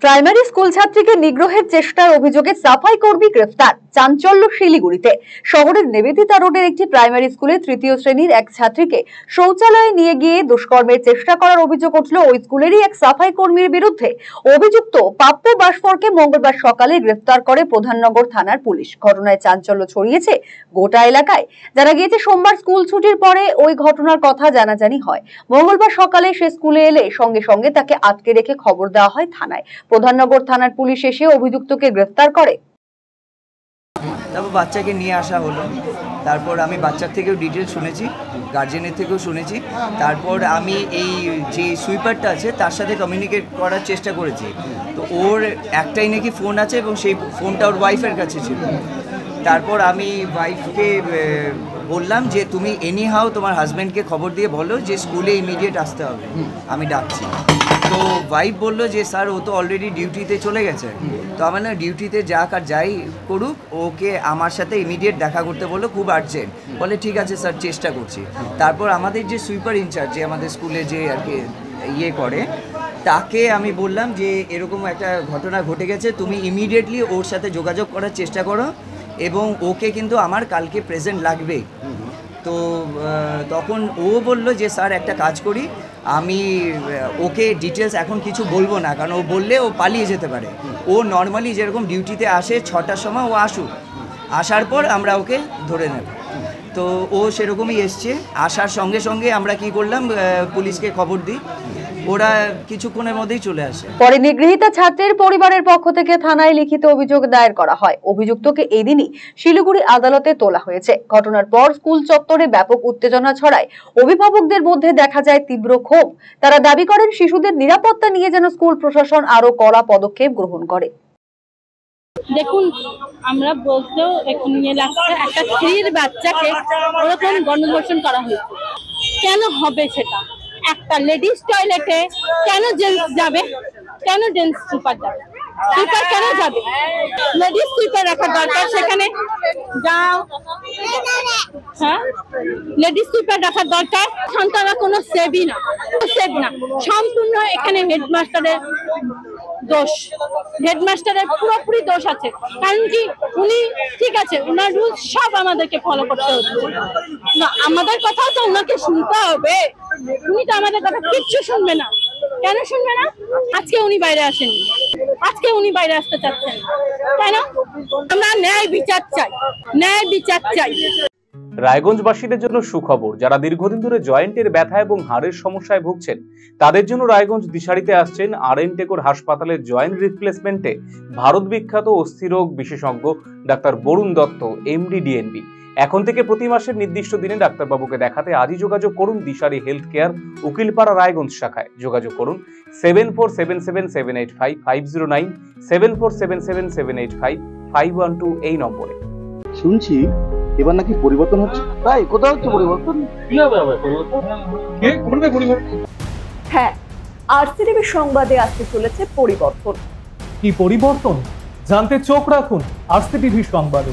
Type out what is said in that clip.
Primary school ছাত্রীকে নিগ্রহের চেষ্টার অভিযোগে সাফাই কর্মী গ্রেফতার। চাঞ্চল্য শিলিগুড়িতে। শহরের নিবেদিতা রোডের একটি প্রাইমারি স্কুলে তৃতীয় শ্রেণীর এক ছাত্রীকে শৌচালয়ে নিয়ে গিয়ে দুষ্কর্মের চেষ্টা করার অভিযোগ উঠল ওই স্কুলেরই এক সাফাই কর্মীর বিরুদ্ধে। অভিযুক্ত পাপ্পু বাসফরকে মঙ্গলবার সকালে গ্রেফতার করে প্রধাননগর থানার পুলিশ। ঘটনায় চাঞ্চল্য ছড়িয়েছে গোটা এলাকায়। জানা গিয়েছে সোমবার স্কুল ছুটির পরে ওই ঘটনার কথা জানাজানি হয়। মঙ্গলবার সকালে সে স্কুলে এলে সঙ্গে সঙ্গে তাকে আটকে রেখে খবর দেওয়া হয় থানায়। প্রধাননগর থানার পুলিশ এসে অভিযুক্তকে গ্রেফতার করে। তারপর বাচ্চাকে নিয়ে আসা হলো। তারপর আমি বাচ্চার থেকেও ডিটেল শুনেছি, গার্জেনের থেকেও শুনেছি। তারপর আমি এই যে সুইপারটা আছে তার সাথে কমিউনিকেট করার চেষ্টা করেছি। তো ওর একটাই নাকি ফোন আছে এবং সেই ফোনটা ওর ওয়াইফের কাছে ছিল। তারপর আমি ওয়াইফকে বললাম যে তুমি এনি হাউ তোমার হাজব্যান্ডকে খবর দিয়ে বলো যে স্কুলে ইমিডিয়েট আসতে হবে, আমি ডাকছি। তো ওয়াইফ বললো যে স্যার ও তো অলরেডি ডিউটিতে চলে গেছে। তো আমার না ডিউটিতে যাক আর যাই করুক, ওকে আমার সাথে ইমিডিয়েট দেখা করতে বললো, খুব আর্জেন্ট। বলে ঠিক আছে স্যার, চেষ্টা করছি। তারপর আমাদের যে সুইপার ইনচার্জ, যে আমাদের স্কুলে যে আর কি ইয়ে করে, তাকে আমি বললাম যে এরকম একটা ঘটনা ঘটে গেছে, তুমি ইমিডিয়েটলি ওর সাথে যোগাযোগ করার চেষ্টা করো এবং ওকে কিন্তু আমার কালকে প্রেজেন্ট লাগবে। তো তখন ও বলল যে স্যার একটা কাজ করি, আমি ওকে ডিটেলস এখন কিছু বলবো না, কারণ ও বললে ও পালিয়ে যেতে পারে। ও নর্মালি যেরকম ডিউটিতে আসে 6টার সময় ও আসুক, আসার পর আমরা ওকে ধরে নেব। তো ও সেরকমই এসছে। আসার সঙ্গে সঙ্গে আমরা কি করলাম, পুলিশকে খবর দিই, ওরা কিছুক্ষণের মধ্যেই চলে আসে। পরে নিগৃহীতা ছাত্রীর পরিবারের পক্ষ থেকে থানায় লিখিত অভিযোগ দায়ের করা হয়। অভিযুক্তকে এদিনই শিলিগুড়ি আদালতে তোলা হয়েছে। ঘটনার পর স্কুল চত্বরে ব্যাপক উত্তেজনা ছড়ায়। অভিভাবকদের মধ্যে দেখা যায় তীব্র ক্ষোভ। তারা দাবি করেন শিশুদের নিরাপত্তা নিয়ে যেন স্কুল প্রশাসন আরো কড়া পদক্ষেপ গ্রহণ করে। দেখুন, আমরা বলতেও এখন নিয়ে লাগছে একটা স্ত্রীর বাচ্চাকে ওরকম গণধর্ষণ করা হয়েছে। কেন হবে সেটা? একটা লেডিস টয়লেটে কেন জেন্টস যাবে? কেন জেন্টস সুপার যাবে? সুপার কেন যাবে? লেডিস সুপার রাখার দরকার সেখানে। যাও, হ্যাঁ, লেডিস সুপার রাখার দরকার। সন্তানরা কোনো সেভ না, সম্পূর্ণ এখানে হেডমাস্টারের দোষ। হেডমাস্টারের পুরোপুরি দোষ আছে। কারণ কি, উনি ঠিক আছে, ওনার রুলস সব আমাদেরকে ফলো করতে হচ্ছে না, আমাদের কথাও তো ওনাকে শুনতে হবে। উনি তো আমাদের কথা কিচ্ছু শুনবে না। কেন শুনবে না? আজকে উনি বাইরে আসেনি, আজকে উনি বাইরে আসতে চাচ্ছেন কেন? আমরা ন্যায় বিচার চাই, ন্যায় বিচার চাই। রায়গঞ্জবাসীদের জন্য সুখবর। যারা দীর্ঘদিন ধরে জয়েন্টের ব্যথা এবং হাড়ের সমস্যায় ভুগছেন, তাদের জন্য রায়গঞ্জ দিশারিতে আসছেন আর.এন. টেকর হাসপাতালের জয়েন্ট রিপ্লেসমেন্টে ভারত বিখ্যাত অস্থিরোগ বিশেষজ্ঞ doctor Barun Dutta, MD, DNB. এখন থেকে প্রতি মাসের নির্দিষ্ট দিনে ডাক্তারবাবুকে দেখাতে আজই যোগাযোগ করুন দিশারি হেলথ কেয়ার, উকিলপাড়া, রায়গঞ্জ শাখায়। যোগাযোগ করুন 7477785509, 7477785512 এই নম্বরে। শুনছি এবার নাকি পরিবর্তন হচ্ছে। তাই কোথাও হচ্ছে পরিবর্তন? কি হবে পরিবর্তন? কে করবে পরিবর্তন? হ্যাঁ, আরসিটিভি সংবাদে আসতে চলেছে পরিবর্তন। কি পরিবর্তন জানতে চোখ রাখুন আরসিটিভি সংবাদে।